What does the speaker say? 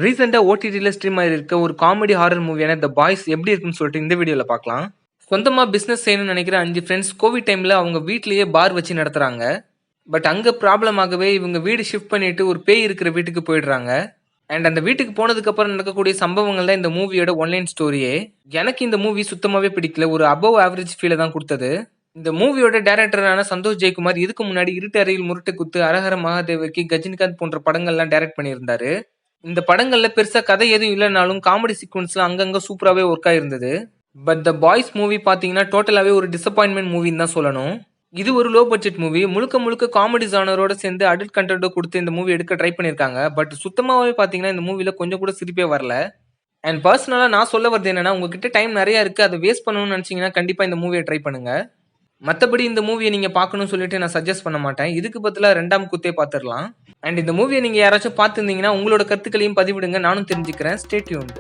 ரீசெண்டா ஓடிடில ஸ்ட்ரீம் ஆயிருக்க ஒரு காமெடி ஹாரர் மூவியான த பாய்ஸ் எப்படி இருக்குன்னு சொல்லிட்டு இந்த வீடியோல பார்க்கலாம். சொந்தமா பிசினஸ் செய்யணும்னு நினைக்கிற 5 ஃப்ரெண்ட்ஸ் கோவிட் டைம்ல அவங்க வீட்லயே பார் வச்சு நடத்துறாங்க. பட் அங்க ப்ராப்ளம் ஆகவே இவங்க வீடு ஷிஃப்ட் பண்ணிட்டு ஒரு பேய் இருக்கிற வீட்டுக்கு போயிடுறாங்க. அண்ட் அந்த வீட்டுக்கு போனதுக்கு அப்புறம் நடக்கக்கூடிய சம்பவங்கள் தான் இந்த மூவியோட ஒன்லைன் ஸ்டோரியே. எனக்கு இந்த மூவி சுத்தமாவே பிடிக்கல. ஒரு அபவ் ஆவரேஜ் ஃபீல தான் கொடுத்தது. இந்த மூவியோட டைரக்டரான சந்தோஷ் ஜெயக்குமார் இதுக்கு முன்னாடி இருட்டு அறையில் முரட்டு குத்து, அரஹர மகாதேவகி, கஜினிகாந்த் போன்ற படங்கள்லாம் டைரக்ட் பண்ணியிருந்தாரு. இந்த படங்கள்ல பெருசா கதை எதுவும் இல்லனாலும் காமெடி சீக்வென்ஸ்லாம் அங்கங்க சூப்பராவே ஒர்க் ஆயிருந்தது. பட் த பாய்ஸ் மூவி பாத்தீங்கன்னா டோட்டலாவே ஒரு டிசப்பாயின்மெண்ட் மூவின்னு தான் சொல்லணும். இது ஒரு லோ பட்ஜெட் மூவி. முழுக்க முழுக்க காமெடி ஜானரோட சேர்ந்து அடல்ட் கண்டென்ட்டோ கொடுத்து இந்த மூவி எடுக்க ட்ரை பண்ணியிருக்காங்க. பட் சுத்தமாவே பாத்தீங்கன்னா இந்த மூவில கொஞ்சம் கூட சிரிப்பே வரல. அண்ட் பர்சனலா நான் சொல்ல வரது என்னன்னா, உங்ககிட்ட டைம் நிறைய இருக்கு, அதை வேஸ்ட் பண்ணணும்னு நினைச்சீங்கன்னா கண்டிப்பா இந்த மூவியை ட்ரை பண்ணுங்க. மத்தபடி இந்த மூவியை நீங்க பார்க்கணும்னு சொல்லிட்டு நான் சஜஸ்ட் பண்ண மாட்டேன். இதுக்கு பதிலா 2ஆம் குத்தே பார்த்துடலாம். அண்ட் இந்த மூவியை நீங்க யாராச்சும் பார்த்திருந்தீங்கன்னா உங்களோட கருத்துக்களையும் பதிவிடுங்க. நானும் தெரிஞ்சுக்கிறேன். Stay tuned.